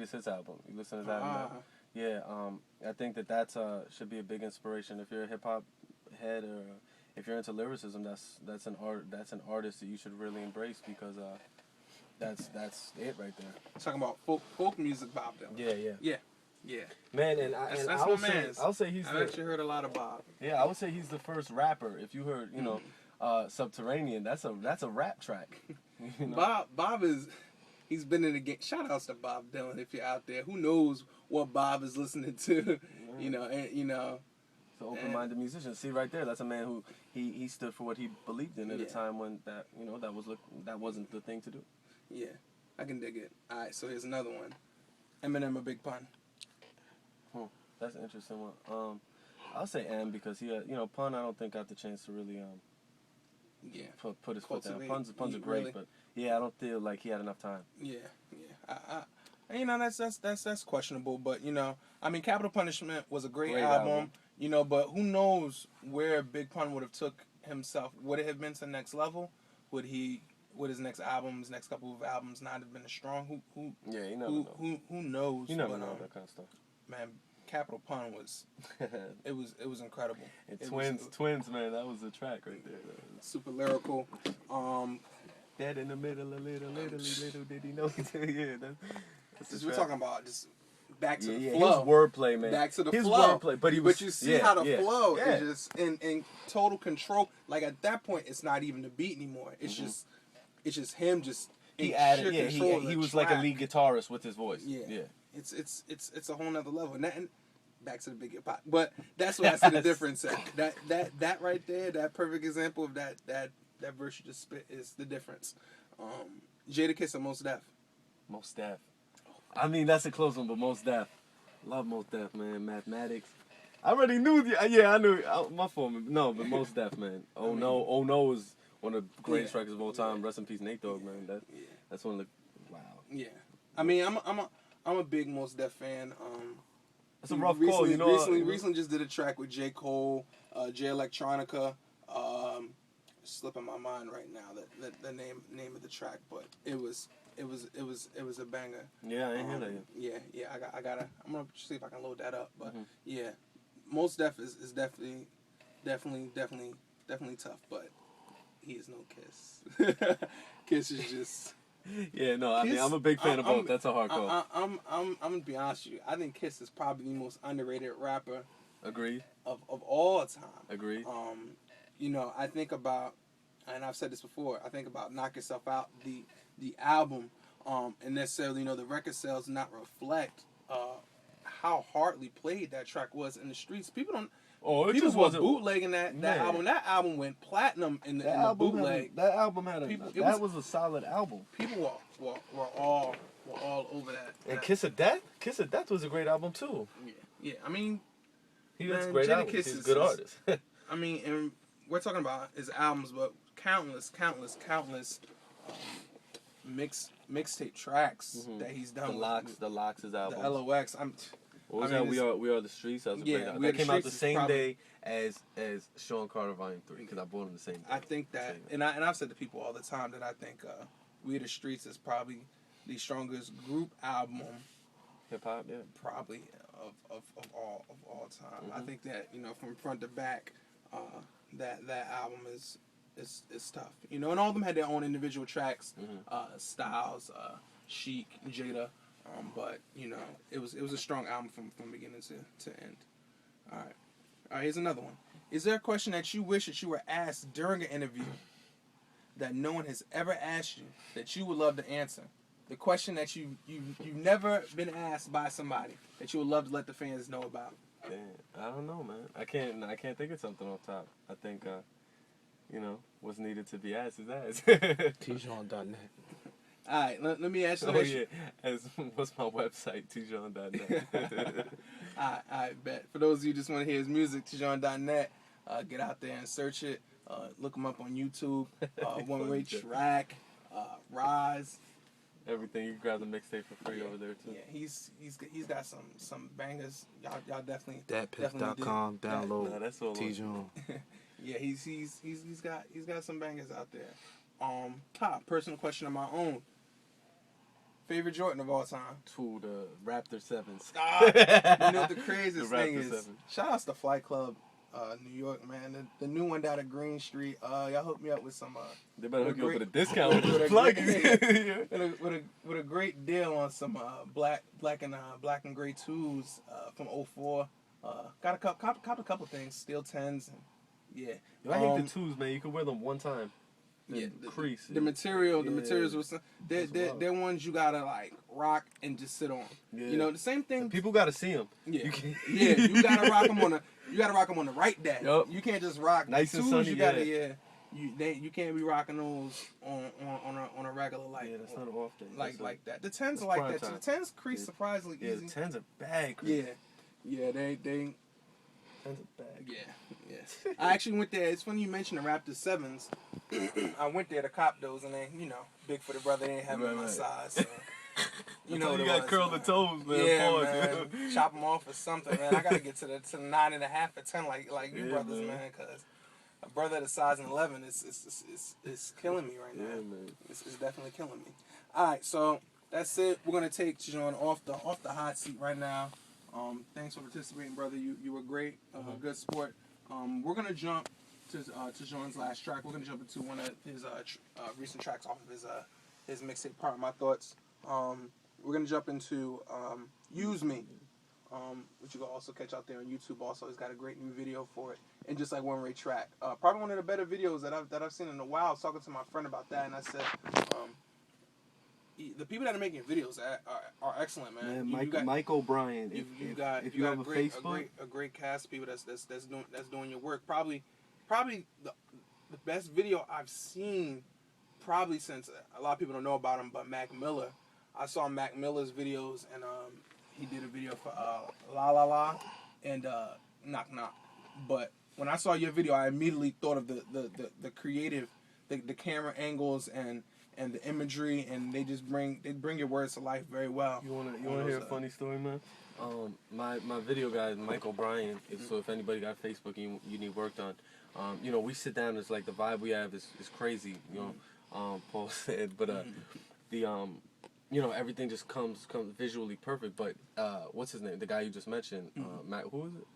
It's his album. You listen to his album now? Yeah, I think that's should be a big inspiration. If you're a hip hop head or if you're into lyricism, that's an artist that you should really embrace because that's it right there. Talking about folk music, Bob Dylan. Yeah. Man, I'll say he's. I've actually heard a lot of Bob. Yeah, I would say he's the first rapper. If you heard, Subterranean, that's a rap track. You know? Bob is. He's been in the game. Shout outs to Bob Dylan if you're out there. Who knows what Bob is listening to? Yeah. It's an open-minded musician. See right there, that's a man who he stood for what he believed in at a time when that wasn't the thing to do. Yeah, I can dig it. All right, so here's another one. Eminem or Big Pun? That's an interesting one. I'll say M because he, Pun. I don't think got the chance to really put his foot down. Pun's are great, really? But I don't feel like he had enough time. Yeah. That's questionable, but Capital Punishment was a great album. But who knows where Big Pun would have took himself? Would it have been to the next level? Would his next couple of albums not have been as strong? Who knows? You never know that kind of stuff. Man, Capital Pun was it was incredible. And Twins, man, that was the track right there. Super lyrical. Dead in the middle, little did he know? Yeah, that's we're talking about just back to the His flow. wordplay, man. Back to the his flow. Wordplay, but you see how the flow is just in total control. Like at that point, it's not even the beat anymore. It's just him just. He added. Yeah, he was like a lead guitarist with his voice. Yeah. It's a whole nother level. And back to the Big Hip Hop. But that's what I see the difference at. That right there, that perfect example of that verse you just spit is the difference. Jadakiss or Mos Def? Mos Def. I mean, that's a close one, but Mos Def. Love Mos Def, man. Mathematics. I already knew. I knew. My fault. No, but Mos Def, man. Oh no is one of the greatest records of all time. Rest in peace, Nate Dogg, man. That's one of the wow. Yeah. I mean, I'm a big Mos Def fan. It's a rough call, Recently just did a track with J. Cole, J Electronica. Slipping my mind right now the name of the track, but it was a banger. Yeah, I ain't hear that yet. Yeah, I'm gonna see if I can load that up. But yeah, Mos Def is definitely tough, but he is no Kiss. Kiss is just. Yeah, no, I mean, I'm a big fan of both. That's a hard call. I'm gonna be honest with you. I think Kiss is probably the most underrated rapper. Agreed. Of all time. Agreed. I think about, and I've said this before, I think about Knock Yourself Out, the album, and necessarily, the record sales not reflect how hardly played that track was in the streets. People don't. People was bootlegging that album. That album went platinum in the bootleg. That album had was a solid album. People were all over that. And Kiss of Death? Kiss of Death was a great album too. Yeah. I mean, he was a great album. He's a good artist. I mean, and we're talking about his albums, but countless mixtape tracks that he's done. The Locks' album. The LOX. What was that? We Are the Streets. That was a great album. That came out the same day as Sean Carter Volume 3 because I bought them the same day. I think that, and I've said to people all the time that I think We Are the Streets is probably the strongest group album. Hip hop, yeah. Probably of all time. I think that from front to back, that album is tough. And all of them had their own individual tracks. Styles, Chic, Jada. But it was a strong album from beginning to end. All right, here's another one. Is there a question that you wish that you were asked during an interview that no one has ever asked you that you would love to answer? The question that you've never been asked by somebody that you would love to let the fans know about. Damn, I don't know, man. I can't think of something off top. I think what's needed to be asked is asked. Tijon.net. All right, let me ask you this. What's my website? Tijon.net. All right, bet. For those of you who just want to hear his music, Tijon.net. Get out there and search it. Look him up on YouTube. One Way Track, Rise. Everything. You can grab the mixtape for free over there too. Yeah, he's got some bangers. Y'all definitely. Datpiff.com. Download. That's all. Tijon. Yeah, he's got some bangers out there. Top personal question of my own. Favorite Jordan of all time? To the Raptor 7s. You know what the craziest The thing Raptor is? 7. Shout outs to Flight Club, New York, man. The new one down at Green Street. Y'all hooked me up with some. They better hook you up great- with a discount with with this a plug. great- with a great deal on some black and gray twos from 04. Got a couple things, steel 10s, and yeah. Yo, I hate the 2s, man. You can wear them one time. Yeah, Crease. the materials Yeah. was they're ones you gotta like rock and just sit on. Yeah. You know, the same thing. People gotta see them. Yeah, You can't- you gotta rock them on the right day. Yup. You can't just rock Nice and twos. sunny, You gotta yeah. You can't be rocking those on a regular Yeah, that's not an off day. like that. The 10s are it's like prime that. time. The 10s crease surprisingly Yeah, easy. the 10s are bad. Chris. Yeah, they 10s are bad. yeah. I actually went there. It's funny you mentioned the Raptor 7s. I went there to cop those, and then big for the brother, they didn't have me in my Right. size. So, You know what it got was, curl the man. toes, man. Yeah, Pause, man. Chop them off or something, man. I gotta get to the 9.5 or 10 like you Yeah, brothers, man. man. Cause a brother the size 11 is killing me right now. Yeah, man. It's definitely killing me. All right, so that's it. We're gonna take Tijon off the hot seat right now. Thanks for participating, brother. You were great. Good sport. We're gonna jump to Tijon's last track. We're gonna jump into one of his recent tracks off of his mixtape, Part of My Thoughts. We're gonna jump into Use Me, which you can also catch out there on YouTube. Also, he's got a great new video for it, and just like One Way Track, probably one of the better videos that I've seen in a while. I was talking to my friend about that, and I said, the people that are making videos are excellent, man. Man, Mike O'Brien. You If got you have a a great, Facebook, a great cast of people that's doing your work. Probably the best video I've seen, probably since a lot of people don't know about him, but Mac Miller. I saw Mac Miller's videos, and he did a video for La La La and Knock Knock. But when I saw your video, I immediately thought of the creative, the camera angles and the imagery, and they bring your words to life very well. you wanna hear a funny story, man? My video guy, Mike O'Brien. So if anybody got Facebook and you need worked on, we sit down. It's like the vibe we have is crazy. Paul said, but everything just comes visually perfect. But what's his name? The guy you just mentioned, Mac. Who is it?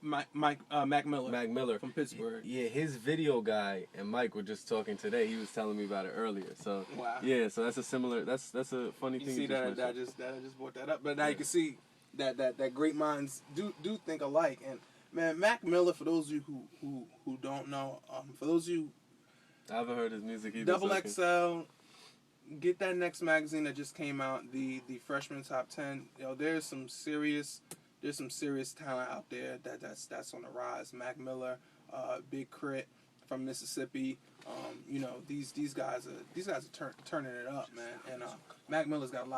Mac Miller. Mac Miller from Pittsburgh. Yeah, his video guy and Mike were just talking today. He was telling me about it earlier. So Wow. yeah, so that's a similar. That's a funny You thing. see you that I just just brought that up, but now you can see that great minds do think alike. And man, Mac Miller, for those of you who don't know, for those of you, I haven't heard his music either. Double so XL, get that next magazine that just came out, the Freshman Top 10. There's some serious talent out there that's on the rise. Mac Miller, Big Crit from Mississippi. These guys are turning it up, man. And Mac Miller's got a lot